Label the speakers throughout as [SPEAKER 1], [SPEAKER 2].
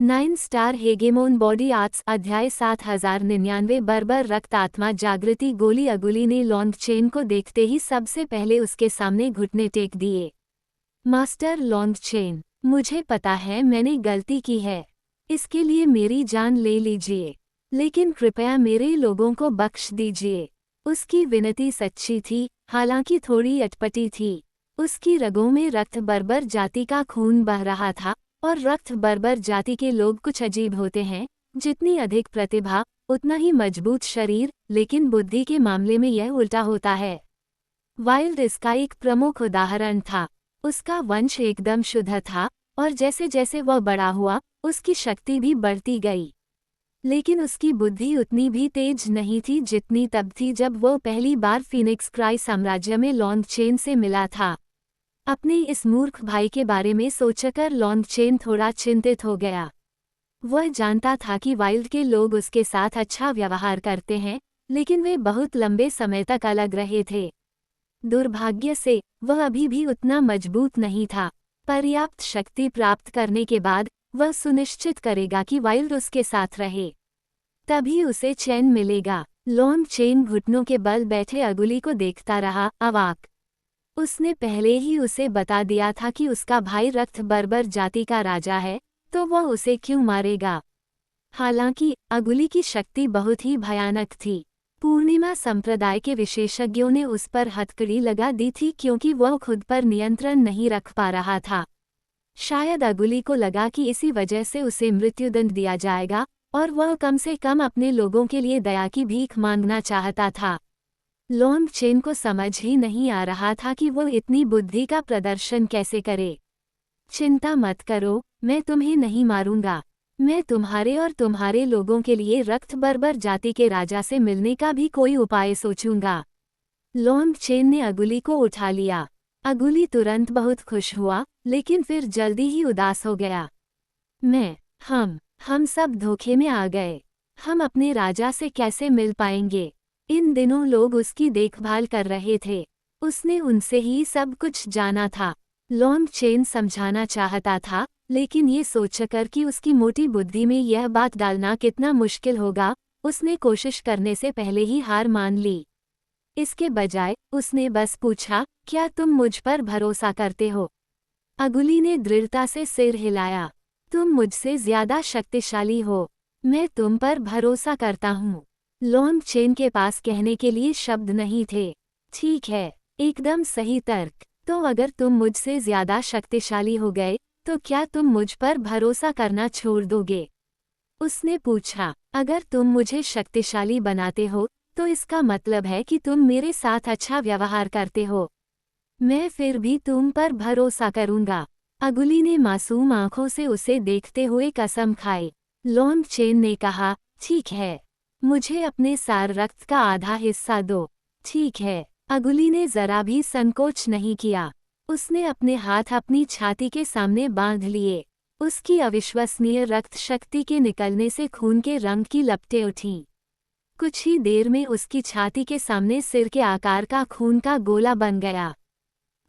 [SPEAKER 1] 9 star हेगेमोन body arts अध्याय 7099 बर्बर रक्त आत्मा जागृति गोली अगुली ने लॉन्गचेन को देखते ही सबसे पहले उसके सामने घुटने टेक दिए। मास्टर लॉन्गचेन, मुझे पता है मैंने गलती की है, इसके लिए मेरी जान ले लीजिए, लेकिन कृपया मेरे लोगों को बख्श दीजिए। उसकी विनती सच्ची थी, हालांकि थोड़ी अटपटी थी। उसकी रगों में रक्त बर्बर जाति का खून बह रहा था, और रक्त बर्बर जाति के लोग कुछ अजीब होते हैं, जितनी अधिक प्रतिभा उतना ही मजबूत शरीर, लेकिन बुद्धि के मामले में यह उल्टा होता है। वाइल्ड इसका एक प्रमुख उदाहरण था। उसका वंश एकदम शुद्ध था, और जैसे जैसे वह बड़ा हुआ उसकी शक्ति भी बढ़ती गई, लेकिन उसकी बुद्धि उतनी भी तेज नहीं थी जितनी तब थी जब वह पहली बार फीनिक्स क्राई साम्राज्य में लॉन्गचेन से मिला था। अपने इस मूर्ख भाई के बारे में सोचकर लॉन्गचेन थोड़ा चिंतित हो गया। वह जानता था कि वाइल्ड के लोग उसके साथ अच्छा व्यवहार करते हैं, लेकिन वे बहुत लंबे समय तक अलग रहे थे। दुर्भाग्य से वह अभी भी उतना मजबूत नहीं था। पर्याप्त शक्ति प्राप्त करने के बाद वह सुनिश्चित करेगा कि वाइल्ड उसके साथ रहे, तभी उसे चैन मिलेगा। लॉन्गचेन घुटनों के बल बैठे अगुली को देखता रहा, अवाक। उसने पहले ही उसे बता दिया था कि उसका भाई रक्त बर्बर जाति का राजा है, तो वह उसे क्यों मारेगा। हालांकि अगुली की शक्ति बहुत ही भयानक थी। पूर्णिमा संप्रदाय के विशेषज्ञों ने उस पर हथकड़ी लगा दी थी क्योंकि वह खुद पर नियंत्रण नहीं रख पा रहा था। शायद अगुली को लगा कि इसी वजह से उसे मृत्युदंड दिया जाएगा, और वह कम से कम अपने लोगों के लिए दया की भीख मांगना चाहता था। लॉन्गचेन को समझ ही नहीं आ रहा था कि वो इतनी बुद्धि का प्रदर्शन कैसे करे। चिंता मत करो, मैं तुम्हें नहीं मारूंगा। मैं तुम्हारे और तुम्हारे लोगों के लिए रक्त बर्बर जाति के राजा से मिलने का भी कोई उपाय सोचूंगा। लॉन्गचेन ने अगुली को उठा लिया। अगुली तुरंत बहुत खुश हुआ, लेकिन फिर जल्दी ही उदास हो गया। हम सब धोखे में आ गए। हम अपने राजा से कैसे मिल पाएंगे। इन दिनों लोग उसकी देखभाल कर रहे थे, उसने उनसे ही सब कुछ जाना था। लॉन्गचेन समझाना चाहता था, लेकिन ये सोचकर कि उसकी मोटी बुद्धि में यह बात डालना कितना मुश्किल होगा, उसने कोशिश करने से पहले ही हार मान ली। इसके बजाय उसने बस पूछा, क्या तुम मुझ पर भरोसा करते हो। अगुली ने दृढ़ता से सिर हिलाया। तुम मुझसे ज्यादा शक्तिशाली हो, मैं तुम पर भरोसा करता हूँ। लॉन्गचेन के पास कहने के लिए शब्द नहीं थे। ठीक है, एकदम सही तर्क। तो अगर तुम मुझसे ज्यादा शक्तिशाली हो गए, तो क्या तुम मुझ पर भरोसा करना छोड़ दोगे? उसने पूछा। अगर तुम मुझे शक्तिशाली बनाते हो, तो इसका मतलब है कि तुम मेरे साथ अच्छा व्यवहार करते हो। मैं फिर भी तुम पर भरोसा करूंगा। अगुली ने मासूम आंखों से उसे देखते हुए कसम खाई। लॉन्गचेन ने कहा, ठीक है, मुझे अपने सार रक्त का आधा हिस्सा दो। ठीक है। अगुली ने जरा भी संकोच नहीं किया। उसने अपने हाथ अपनी छाती के सामने बांध लिए। उसकी अविश्वसनीय रक्त शक्ति के निकलने से खून के रंग की लपटें उठीं। कुछ ही देर में उसकी छाती के सामने सिर के आकार का खून का गोला बन गया।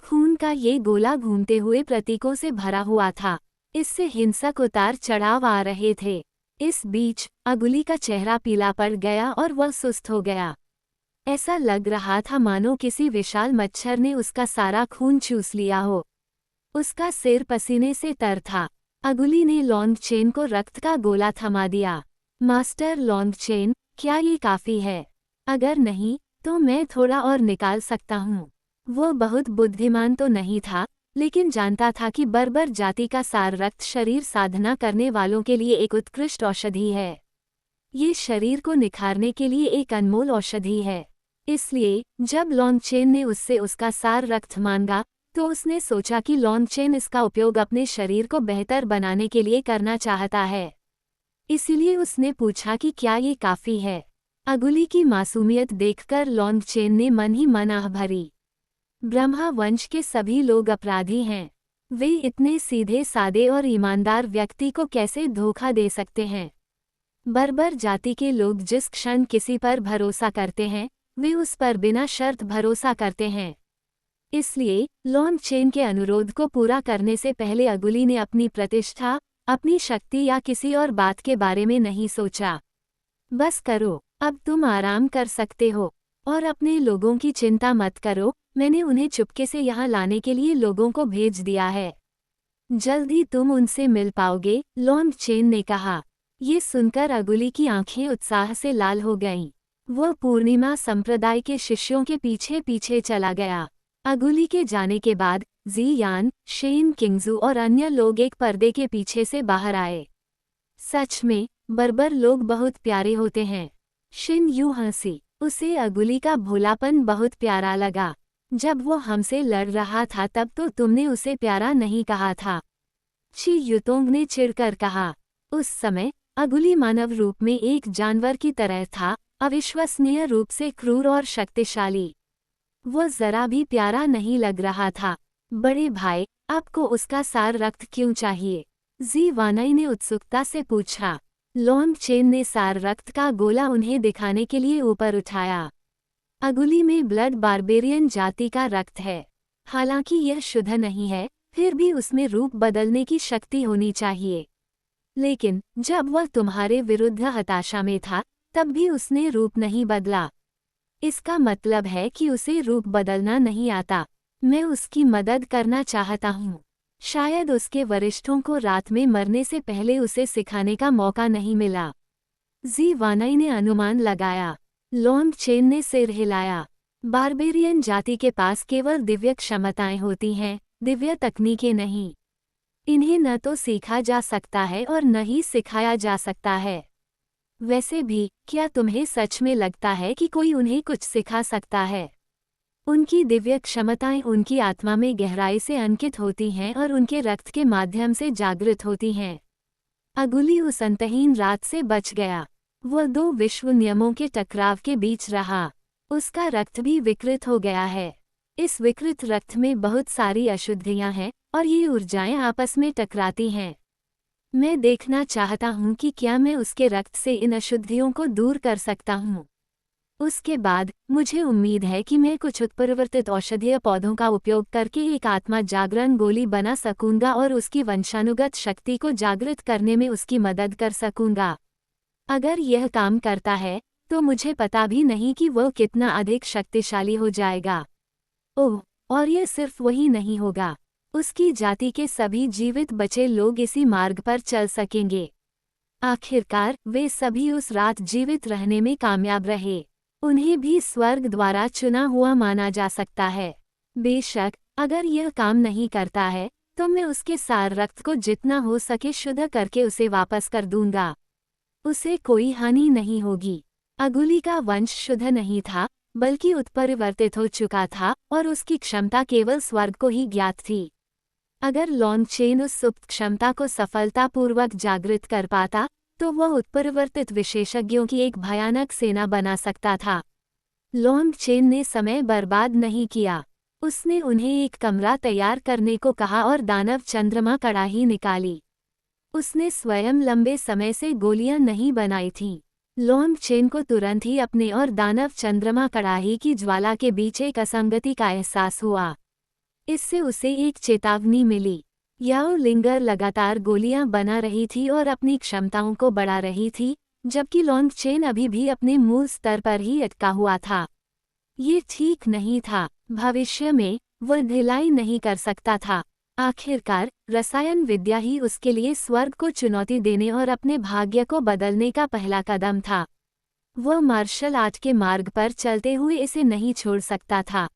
[SPEAKER 1] खून का ये गोला घूमते हुए प्रतीकों से भरा हुआ था। इससे हिंसक उतार चढ़ाव आ रहे थे। इस बीच अगुली का चेहरा पीला पड़ गया और वह सुस्त हो गया। ऐसा लग रहा था मानो किसी विशाल मच्छर ने उसका सारा खून चूस लिया हो। उसका सिर पसीने से तर था। अगुली ने लॉन्गचेन को रक्त का गोला थमा दिया। मास्टर लॉन्गचेन, क्या ये काफी है? अगर नहीं, तो मैं थोड़ा और निकाल सकता हूँ। वो बहुत बुद्धिमान तो नहीं था, लेकिन जानता था कि बर्बर जाति का सार रक्त शरीर साधना करने वालों के लिए एक उत्कृष्ट औषधि है। ये शरीर को निखारने के लिए एक अनमोल औषधि है। इसलिए जब लॉन्गचेन ने उससे उसका सार रक्त मांगा, तो उसने सोचा कि लॉन्गचेन इसका उपयोग अपने शरीर को बेहतर बनाने के लिए करना चाहता है। इसीलिए उसने पूछा कि क्या ये काफी है। अगुली की मासूमियत देखकर लॉन्गचेन ने मन ही मन आह भरी। ब्रह्मा वंश के सभी लोग अपराधी हैं। वे इतने सीधे सादे और ईमानदार व्यक्ति को कैसे धोखा दे सकते हैं? बर्बर जाति के लोग जिस क्षण किसी पर भरोसा करते हैं, वे उस पर बिना शर्त भरोसा करते हैं। इसलिए लॉन्गचेन के अनुरोध को पूरा करने से पहले अगुली ने अपनी प्रतिष्ठा, अपनी शक्ति या किसी और बात के बारे में नहीं सोचा। बस करो, अब तुम आराम कर सकते हो और अपने लोगों की चिंता मत करो, मैंने उन्हें चुपके से यहाँ लाने के लिए लोगों को भेज दिया है। जल्द ही तुम उनसे मिल पाओगे, लॉन्ग चेन ने कहा। ये सुनकर अगुली की आंखें उत्साह से लाल हो गईं। वह पूर्णिमा संप्रदाय के शिष्यों के पीछे पीछे चला गया। अगुली के जाने के बाद जी यान, शेन किंगजू और अन्य लोग एक पर्दे के पीछे से बाहर आए। सच में, बर्बर लोग बहुत प्यारे होते हैं। शिन यूं हंसी। उसे अगुली का भोलापन बहुत प्यारा लगा। जब वो हमसे लड़ रहा था तब तो तुमने उसे प्यारा नहीं कहा था, ची युतोंग ने चिढ़कर कहा। उस समय अगुली मानव रूप में एक जानवर की तरह था, अविश्वसनीय रूप से क्रूर और शक्तिशाली। वो जरा भी प्यारा नहीं लग रहा था। बड़े भाई, आपको उसका सार रक्त क्यों चाहिए? जी वानाई ने उत्सुकता से पूछा। लॉन्ग चेन ने सार रक्त का गोला उन्हें दिखाने के लिए ऊपर उठाया। अगुली में ब्लड बार्बेरियन जाति का रक्त है। हालांकि यह शुद्ध नहीं है, फिर भी उसमें रूप बदलने की शक्ति होनी चाहिए। लेकिन जब वह तुम्हारे विरुद्ध हताशा में था, तब भी उसने रूप नहीं बदला। इसका मतलब है कि उसे रूप बदलना नहीं आता। मैं उसकी मदद करना चाहता हूँ। शायद उसके वरिष्ठों को रात में मरने से पहले उसे सिखाने का मौका नहीं मिला। जी वानाई ने अनुमान लगाया। लॉन्ग चेन ने सिर हिलाया। बार्बेरियन जाति के पास केवल दिव्य क्षमताएं होती हैं, दिव्य तकनीकें नहीं। इन्हें न तो सीखा जा सकता है और न ही सिखाया जा सकता है। वैसे भी, क्या तुम्हें सच में लगता है कि कोई उन्हें कुछ सिखा सकता है? उनकी दिव्य क्षमताएं उनकी आत्मा में गहराई से अंकित होती हैं और उनके रक्त के माध्यम से जागृत होती हैं। अगुली उस अंतहीन रात से बच गया। वह दो विश्व नियमों के टकराव के बीच रहा। उसका रक्त भी विकृत हो गया है। इस विकृत रक्त में बहुत सारी अशुद्धियां हैं और ये ऊर्जाएं आपस में टकराती हैं। मैं देखना चाहता हूं कि क्या मैं उसके रक्त से इन अशुद्धियों को दूर कर सकता हूं। उसके बाद मुझे उम्मीद है कि मैं कुछ उत्परिवर्तित औषधीय पौधों का उपयोग करके एक आत्मा जागरण गोली बना सकूंगा और उसकी वंशानुगत शक्ति को जागृत करने में उसकी मदद कर सकूंगा। अगर यह काम करता है, तो मुझे पता भी नहीं कि वह कितना अधिक शक्तिशाली हो जाएगा। ओह, और यह सिर्फ वही नहीं होगा। उसकी जाति के सभी जीवित बचे लोग इसी मार्ग पर चल सकेंगे। आखिरकार वे सभी उस रात जीवित रहने में कामयाब रहे। उन्हें भी स्वर्ग द्वारा चुना हुआ माना जा सकता है। बेशक, अगर यह काम नहीं करता है, तो मैं उसके सार रक्त को जितना हो सके शुद्ध करके उसे वापस कर दूंगा। उसे कोई हानि नहीं होगी। अगुली का वंश शुद्ध नहीं था, बल्कि उत्परिवर्तित हो चुका था और उसकी क्षमता केवल स्वर्ग को ही ज्ञात थी। अगर लॉन्ग चेन उस सुप्त क्षमता को सफलतापूर्वक जागृत कर पाता, तो वह उत्परिवर्तित विशेषज्ञों की एक भयानक सेना बना सकता था। लॉन्ग चेन ने समय बर्बाद नहीं किया। उसने उन्हें एक कमरा तैयार करने को कहा और दानव चंद्रमा कड़ाही निकाली। उसने स्वयं लंबे समय से गोलियां नहीं बनाई थीं। लॉन्ग चेन को तुरंत ही अपने और दानव चंद्रमा कड़ाही की ज्वाला के बीच एक असंगति का एहसास हुआ। इससे उसे एक चेतावनी मिली। याओ लिंगर लगातार गोलियां बना रही थी और अपनी क्षमताओं को बढ़ा रही थी, जबकि लॉन्ग चेन अभी भी अपने मूल स्तर पर ही अटका हुआ था। ये ठीक नहीं था। भविष्य में वह ढिलाई नहीं कर सकता था। आखिरकार रसायन विद्या ही उसके लिए स्वर्ग को चुनौती देने और अपने भाग्य को बदलने का पहला कदम था। वह मार्शल आर्ट के मार्ग पर चलते हुए इसे नहीं छोड़ सकता था।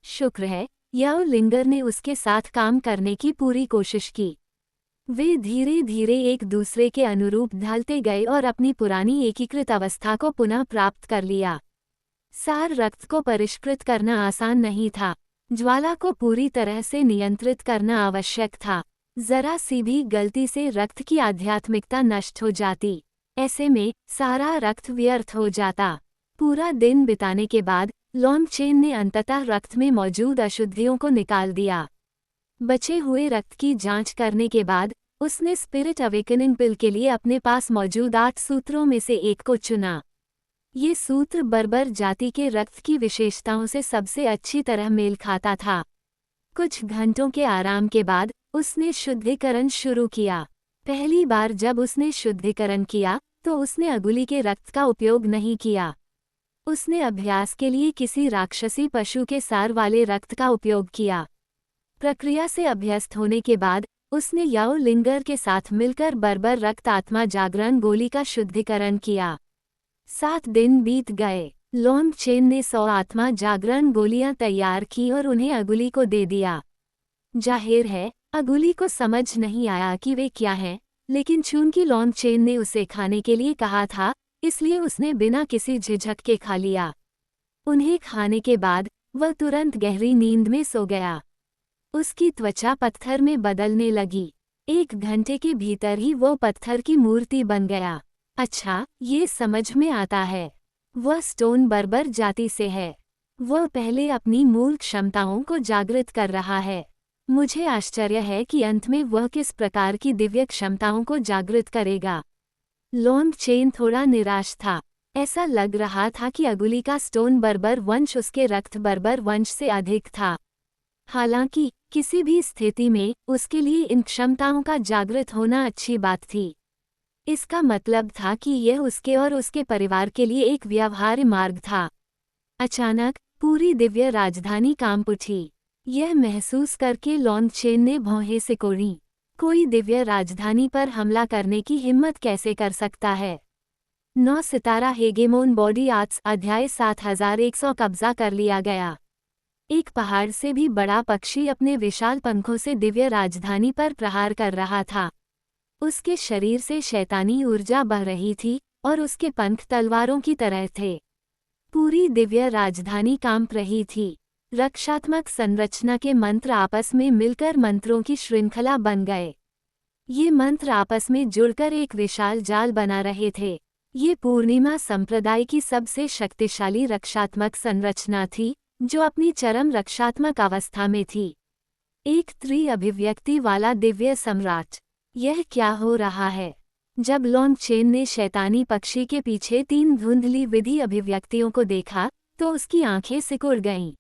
[SPEAKER 1] शुक्र है, याओ लिंगर ने उसके साथ काम करने की पूरी कोशिश की। वे धीरे धीरे एक दूसरे के अनुरूप ढलते गए और अपनी पुरानी एकीकृत अवस्था को पुनः प्राप्त कर लिया। सार रक्त को परिष्कृत करना आसान नहीं था। ज्वाला को पूरी तरह से नियंत्रित करना आवश्यक था। जरा सी भी गलती से रक्त की आध्यात्मिकता नष्ट हो जाती। ऐसे में सारा रक्त व्यर्थ हो जाता। पूरा दिन बिताने के बाद लॉन्ग चेन ने अंततः रक्त में मौजूद अशुद्धियों को निकाल दिया। बचे हुए रक्त की जांच करने के बाद उसने स्पिरिट अवेकनिंग पिल के लिए अपने पास मौजूद 8 सूत्रों में से एक को चुना। ये सूत्र बर्बर जाति के रक्त की विशेषताओं से सबसे अच्छी तरह मेल खाता था। कुछ घंटों के आराम के बाद उसने शुद्धिकरण शुरू किया। पहली बार जब उसने शुद्धिकरण किया तो उसने अगुली के रक्त का उपयोग नहीं किया। उसने अभ्यास के लिए किसी राक्षसी पशु के सार वाले रक्त का उपयोग किया। प्रक्रिया से अभ्यस्त होने के बाद उसने याओ लिंगर के साथ मिलकर बर्बर रक्त आत्मा जागरण गोली का शुद्धिकरण किया। 7 दिन बीत गए। लोंग चेन ने 100 आत्मा जागरण गोलियां तैयार की और उन्हें अगुली को दे दिया। जाहिर है अगुली को समझ नहीं आया कि वे क्या हैं, लेकिन चूंकि लोंग चेन ने उसे खाने के लिए कहा था, इसलिए उसने बिना किसी झिझक के खा लिया। उन्हें खाने के बाद वह तुरंत गहरी नींद में सो गया। उसकी त्वचा पत्थर में बदलने लगी। 1 घंटे के भीतर ही वो पत्थर की मूर्ति बन गया। अच्छा, ये समझ में आता है। वह स्टोन बर्बर जाति से है। वह पहले अपनी मूल क्षमताओं को जागृत कर रहा है। मुझे आश्चर्य है कि अंत में वह किस प्रकार की दिव्य क्षमताओं को जागृत करेगा। लोंग चेन थोड़ा निराश था। ऐसा लग रहा था कि अगुली का स्टोन बर्बर वंश उसके रक्त बर्बर वंश से अधिक था। हालांकि किसी भी स्थिति में उसके लिए इन क्षमताओं का जागृत होना अच्छी बात थी। इसका मतलब था कि यह उसके और उसके परिवार के लिए एक व्यवहार्य मार्ग था। अचानक पूरी दिव्य राजधानी कांप उठी। यह महसूस करके लोंग चेन ने भौहें सिकोड़ी। कोई दिव्य राजधानी पर हमला करने की हिम्मत कैसे कर सकता है। 9 सितारा हेगेमोन बॉडी आर्ट्स अध्याय 7100 कब्जा कर लिया गया। एक पहाड़ से भी बड़ा पक्षी अपने विशाल पंखों से दिव्य राजधानी पर प्रहार कर रहा था। उसके शरीर से शैतानी ऊर्जा बह रही थी और उसके पंख तलवारों की तरह थे। पूरी दिव्य राजधानी कांप रही थी। रक्षात्मक संरचना के मंत्र आपस में मिलकर मंत्रों की श्रृंखला बन गए। ये मंत्र आपस में जुड़कर एक विशाल जाल बना रहे थे। ये पूर्णिमा संप्रदाय की सबसे शक्तिशाली रक्षात्मक संरचना थी, जो अपनी चरम रक्षात्मक अवस्था में थी। एक त्रि-अभिव्यक्ति वाला दिव्य सम्राट। यह क्या हो रहा है? जब लोंग चेन ने शैतानी पक्षी के पीछे 3 धुंधली विधि अभिव्यक्तियों को देखा तो उसकी आंखें सिकुड़ गईं।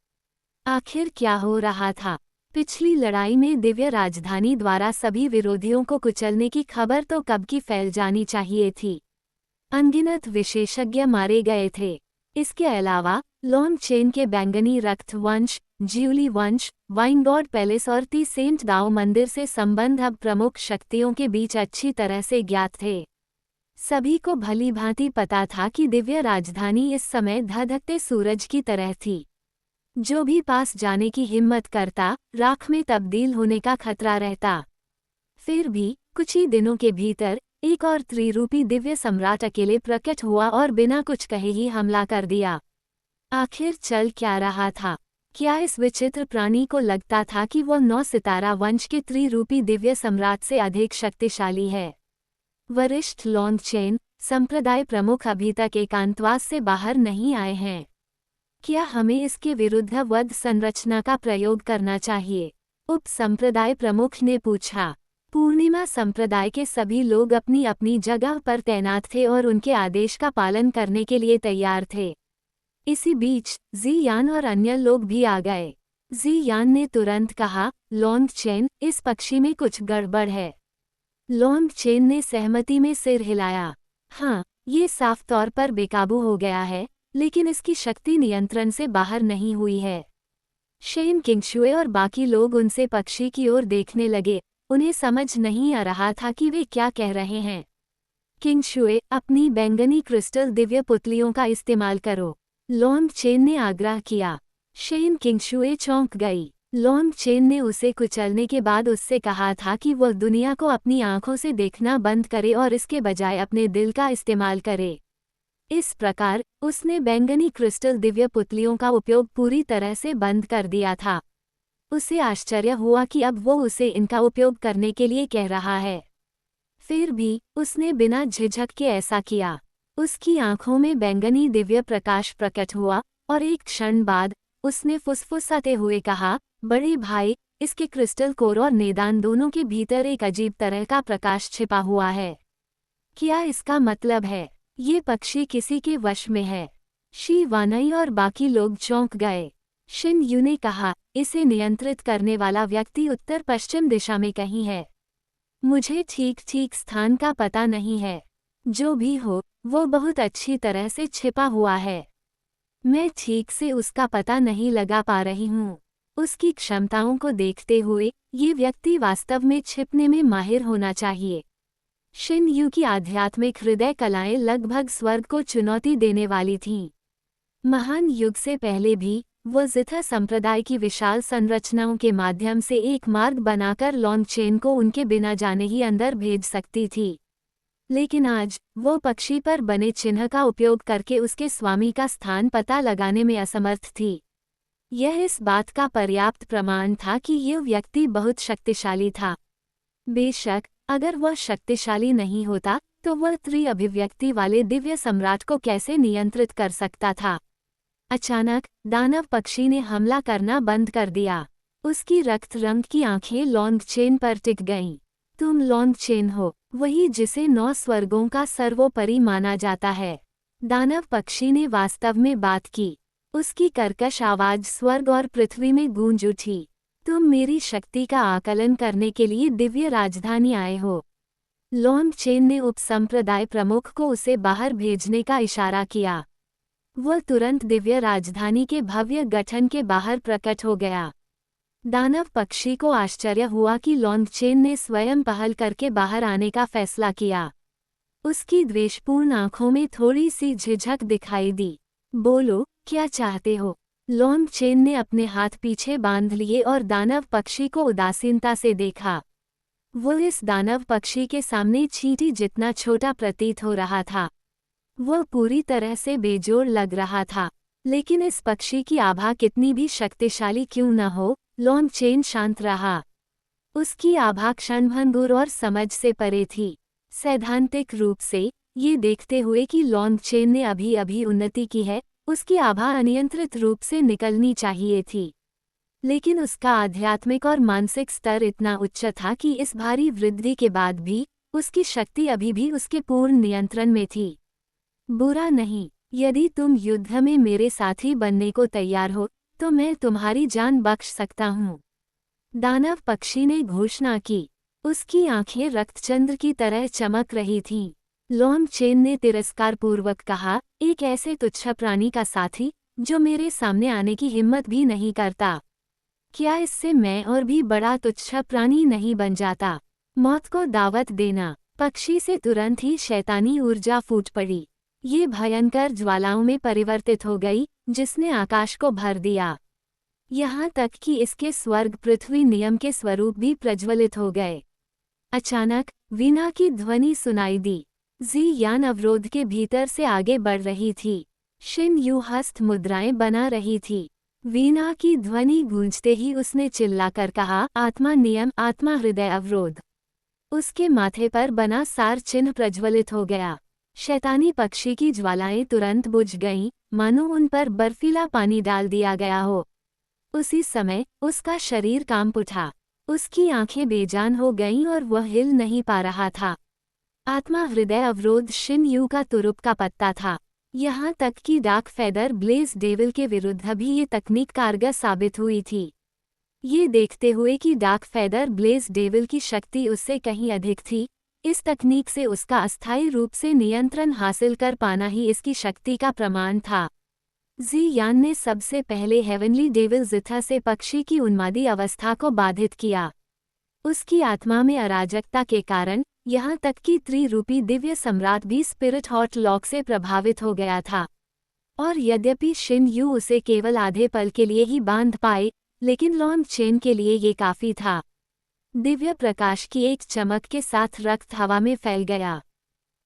[SPEAKER 1] आखिर क्या हो रहा था? पिछली लड़ाई में दिव्य राजधानी द्वारा सभी विरोधियों को कुचलने की खबर तो कब की फैल जानी चाहिए थी। अनगिनत विशेषज्ञ मारे गए थे। इसके अलावा लोंग चेन के बैंगनी रक्त वंश, ज्यूली वंश, वाइनगॉड पैलेस और ती सेंट दाओ मंदिर से संबंध अब प्रमुख शक्तियों के बीच अच्छी तरह से ज्ञात थे। सभी को भली भांति पता था कि दिव्य राजधानी इस समय धधकते सूरज की तरह थी। जो भी पास जाने की हिम्मत करता, राख में तब्दील होने का खतरा रहता। फिर भी कुछ ही दिनों के भीतर एक और त्रिरूपी दिव्य सम्राट अकेले प्रकट हुआ और बिना कुछ कहे ही हमला कर दिया। आखिर चल क्या रहा था? क्या इस विचित्र प्राणी को लगता था कि वह 9 सितारा वंश के त्रिरूपी दिव्य सम्राट से अधिक शक्तिशाली है? वरिष्ठ लोंग चेन, संप्रदाय प्रमुख अभी तक एकांतवास से बाहर नहीं आए हैं। क्या हमें इसके विरुद्ध वध संरचना का प्रयोग करना चाहिए? उप संप्रदाय प्रमुख ने पूछा। पूर्णिमा संप्रदाय के सभी लोग अपनी अपनी जगह पर तैनात थे और उनके आदेश का पालन करने के लिए तैयार थे। इसी बीच जी यान और अन्य लोग भी आ गए। जी यान ने तुरंत कहा, लोंग चेन, इस पक्षी में कुछ गड़बड़ है। लोंग चेन ने सहमति में सिर हिलाया। हाँ, ये साफ तौर पर बेकाबू हो गया है, लेकिन इसकी शक्ति नियंत्रण से बाहर नहीं हुई है। शेन किंगशुए और बाकी लोग उनसे पक्षी की ओर देखने लगे। उन्हें समझ नहीं आ रहा था कि वे क्या कह रहे हैं। किंगशुए, अपनी बैंगनी क्रिस्टल दिव्य पुतलियों का इस्तेमाल करो, लोंग चेन ने आग्रह किया। शेन किंगशुए चौंक गई। लोंग चेन ने उसे कुचलने के बाद उससे कहा था कि वह दुनिया को अपनी आंखों से देखना बंद करे और इसके बजाय अपने दिल का इस्तेमाल करे। इस प्रकार उसने बैंगनी क्रिस्टल दिव्य पुतलियों का उपयोग पूरी तरह से बंद कर दिया था। उसे आश्चर्य हुआ कि अब वो उसे इनका उपयोग करने के लिए कह रहा है। फिर भी उसने बिना झिझक के ऐसा किया। उसकी आंखों में बैंगनी दिव्य प्रकाश प्रकट हुआ और एक क्षण बाद उसने फुसफुसाते हुए कहा, बड़े भाई, इसके क्रिस्टल कोर और नेदान दोनों के भीतर एक अजीब तरह का प्रकाश छिपा हुआ है। क्या इसका मतलब है ये पक्षी किसी के वश में है? शी वानई और बाकी लोग चौंक गए। शिन यू ने कहा, इसे नियंत्रित करने वाला व्यक्ति उत्तर पश्चिम दिशा में कहीं है। मुझे ठीक ठीक स्थान का पता नहीं है। जो भी हो, वो बहुत अच्छी तरह से छिपा हुआ है। मैं ठीक से उसका पता नहीं लगा पा रही हूँ। उसकी क्षमताओं को देखते हुए ये व्यक्ति वास्तव में छिपने में माहिर होना चाहिए। शिन यू की आध्यात्मिक हृदय कलाएं लगभग स्वर्ग को चुनौती देने वाली थीं। महान युग से पहले भी वो जिथा संप्रदाय की विशाल संरचनाओं के माध्यम से एक मार्ग बनाकर लॉन्गचेन को उनके बिना जाने ही अंदर भेज सकती थी। लेकिन आज वो पक्षी पर बने चिन्ह का उपयोग करके उसके स्वामी का स्थान पता लगाने में असमर्थ थी। यह इस बात का पर्याप्त प्रमाण था कि यह व्यक्ति बहुत शक्तिशाली था। बेशक, अगर वह शक्तिशाली नहीं होता तो वह त्रि-अभिव्यक्ति वाले दिव्य सम्राट को कैसे नियंत्रित कर सकता था। अचानक दानव पक्षी ने हमला करना बंद कर दिया। उसकी रक्त रंग की आंखें लॉन्गचेन पर टिक गईं। तुम लॉन्गचेन हो, वही जिसे 9 स्वर्गों का सर्वोपरि माना जाता है। दानव पक्षी ने वास्तव में बात की। उसकी कर्कश आवाज स्वर्ग और पृथ्वी में गूंज उठी। तुम मेरी शक्ति का आकलन करने के लिए दिव्य राजधानी आए हो। लॉन्गचेन ने उपसंप्रदाय प्रमुख को उसे बाहर भेजने का इशारा किया। वह तुरंत दिव्य राजधानी के भव्य गठन के बाहर प्रकट हो गया। दानव पक्षी को आश्चर्य हुआ कि लॉन्गचेन ने स्वयं पहल करके बाहर आने का फैसला किया। उसकी द्वेषपूर्ण आंखों में थोड़ी सी झिझक दिखाई दी। बोलो, क्या चाहते हो? लॉन्गचेन ने अपने हाथ पीछे बांध लिए और दानव पक्षी को उदासीनता से देखा। वो इस दानव पक्षी के सामने चींटी जितना छोटा प्रतीत हो रहा था। वह पूरी तरह से बेजोड़ लग रहा था। लेकिन इस पक्षी की आभा कितनी भी शक्तिशाली क्यों न हो, लॉन्गचेन शांत रहा। उसकी आभा क्षणभंगुर और समझ से परे थी। सैद्धांतिक रूप से ये देखते हुए कि लॉन्गचेन ने अभी अभी उन्नति की है, उसकी आभा अनियंत्रित रूप से निकलनी चाहिए थी। लेकिन उसका आध्यात्मिक और मानसिक स्तर इतना उच्च था कि इस भारी वृद्धि के बाद भी उसकी शक्ति अभी भी उसके पूर्ण नियंत्रण में थी। बुरा नहीं, यदि तुम युद्ध में मेरे साथी बनने को तैयार हो तो मैं तुम्हारी जान बख्श सकता हूँ। दानव पक्षी ने घोषणा की। उसकी आंखें रक्तचंद्र की तरह चमक रही थीं। लॉन्गचेन ने तिरस्कारपूर्वक कहा, एक ऐसे तुच्छ प्राणी का साथी जो मेरे सामने आने की हिम्मत भी नहीं करता। क्या इससे मैं और भी बड़ा तुच्छ प्राणी नहीं बन जाता? मौत को दावत देना। पक्षी से तुरंत ही शैतानी ऊर्जा फूट पड़ी। ये भयंकर ज्वालाओं में परिवर्तित हो गई, जिसने आकाश को भर दिया। यहाँ तक कि इसके स्वर्ग पृथ्वी नियम के स्वरूप भी प्रज्वलित हो गए। अचानक वीणा की ध्वनि सुनाई दी। जी यान अवरोध के भीतर से आगे बढ़ रही थी। शिन यू हस्त मुद्राएं बना रही थी। वीणा की ध्वनि गूंजते ही उसने चिल्लाकर कहा, आत्मा नियम, आत्मा हृदय अवरोध। उसके माथे पर बना सार चिन्ह प्रज्वलित हो गया। शैतानी पक्षी की ज्वालाएं तुरंत बुझ गईं, मानो उन पर बर्फीला पानी डाल दिया गया हो। उसी समय उसका शरीर कांप उठा। उसकी आंखें बेजान हो गईं और वह हिल नहीं पा रहा था। आत्मा हृदय अवरोध शिन यू का तुरुप का पत्ता था। यहाँ तक कि डार्क फेदर ब्लेज डेविल के विरुद्ध भी ये तकनीक कारगर साबित हुई थी। ये देखते हुए कि डार्क फेदर ब्लेज डेविल की शक्ति उससे कहीं अधिक थी, इस तकनीक से उसका अस्थायी रूप से नियंत्रण हासिल कर पाना ही इसकी शक्ति का प्रमाण था। जी यान ने सबसे पहले हेवनली डेविल जिथा से पक्षी की उन्मादी अवस्था को बाधित किया। उसकी आत्मा में अराजकता के कारण यहाँ तक कि त्रिरूपी दिव्य सम्राट भी स्पिरिट हॉट लॉक से प्रभावित हो गया था। और यद्यपि शिन यू उसे केवल आधे पल के लिए ही बांध पाए, लेकिन लॉन्गचेन के लिए ये काफी था। दिव्य प्रकाश की एक चमक के साथ रक्त हवा में फैल गया।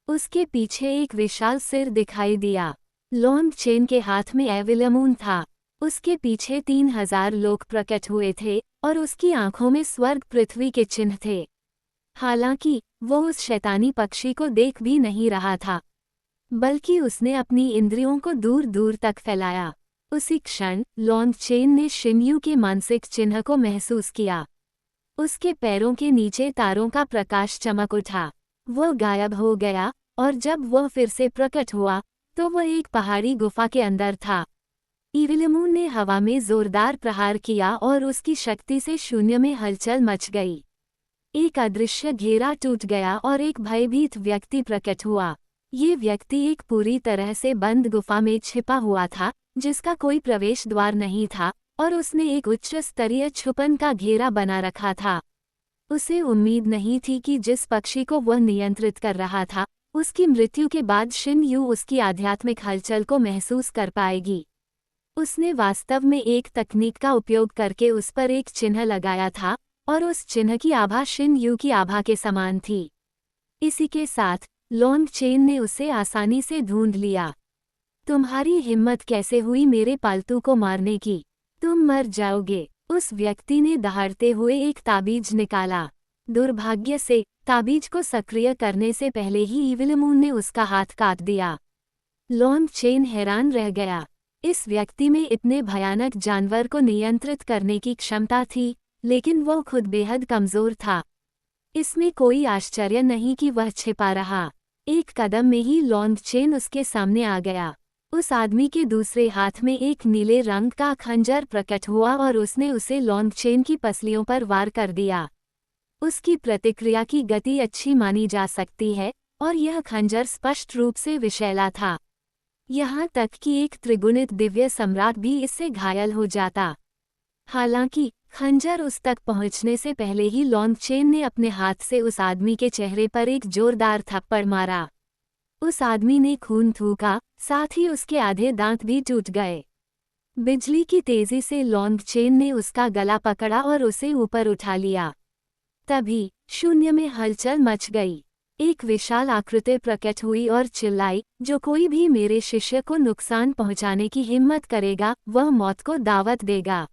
[SPEAKER 1] उसके पीछे एक विशाल सिर दिखाई दिया। लॉन्गचेन के हाथ में एविलमून था। उसके पीछे 3000 लोग प्रकट हुए थे और उसकी आंखों में स्वर्ग पृथ्वी के चिन्ह थे। हालांकि वो उस शैतानी पक्षी को देख भी नहीं रहा था, बल्कि उसने अपनी इंद्रियों को दूर दूर तक फैलाया। उसी क्षण लॉन्गचेन ने शिन यू के मानसिक चिन्ह को महसूस किया। उसके पैरों के नीचे तारों का प्रकाश चमक उठा। वह गायब हो गया और जब वह फिर से प्रकट हुआ तो वह एक पहाड़ी गुफा के अंदर था। इविलमून ने हवा में जोरदार प्रहार किया और उसकी शक्ति से शून्य में हलचल मच गई। एक अदृश्य घेरा टूट गया और एक भयभीत व्यक्ति प्रकट हुआ। ये व्यक्ति एक पूरी तरह से बंद गुफा में छिपा हुआ था, जिसका कोई प्रवेश द्वार नहीं था, और उसने एक उच्च स्तरीय छुपन का घेरा बना रखा था। उसे उम्मीद नहीं थी कि जिस पक्षी को वह नियंत्रित कर रहा था, उसकी मृत्यु के बाद शिन यू उसकी आध्यात्मिक हलचल को महसूस कर पाएगी। उसने वास्तव में एक तकनीक का उपयोग करके उस पर एक चिन्ह लगाया था, और उस चिन्ह की आभा शिन यू की आभा के समान थी। इसी के साथ लॉन्ग चेन ने उसे आसानी से ढूंढ लिया। तुम्हारी हिम्मत कैसे हुई मेरे पालतू को मारने की? तुम मर जाओगे। उस व्यक्ति ने दहाड़ते हुए एक ताबीज निकाला। दुर्भाग्य से ताबीज को सक्रिय करने से पहले ही इविल मून ने उसका हाथ काट दिया। लॉन्ग चेन हैरान रह गया। इस व्यक्ति में इतने भयानक जानवर को नियंत्रित करने की क्षमता थी, लेकिन वह खुद बेहद कमजोर था। इसमें कोई आश्चर्य नहीं कि वह छिपा रहा। एक कदम में ही लॉन्ग चेन उसके सामने आ गया। उस आदमी के दूसरे हाथ में एक नीले रंग का खंजर प्रकट हुआ और उसने उसे लॉन्ग चेन की पसलियों पर वार कर दिया। उसकी प्रतिक्रिया की गति अच्छी मानी जा सकती है, और यह खंजर स्पष्ट रूप से विषैला था। यहाँ तक कि एक त्रिगुणित दिव्य सम्राट भी इससे घायल हो जाता। हालांकि खंजर उस तक पहुंचने से पहले ही लॉन्ग चेन ने अपने हाथ से उस आदमी के चेहरे पर एक जोरदार थप्पड़ मारा। उस आदमी ने खून थूका, साथ ही उसके आधे दांत भी टूट गए। बिजली की तेजी से लॉन्ग चेन ने उसका गला पकड़ा और उसे ऊपर उठा लिया। तभी शून्य में हलचल मच गई। एक विशाल आकृति प्रकट हुई और चिल्लाई, जो कोई भी मेरे शिष्य को नुकसान पहुंचाने की हिम्मत करेगा, वह मौत को दावत देगा।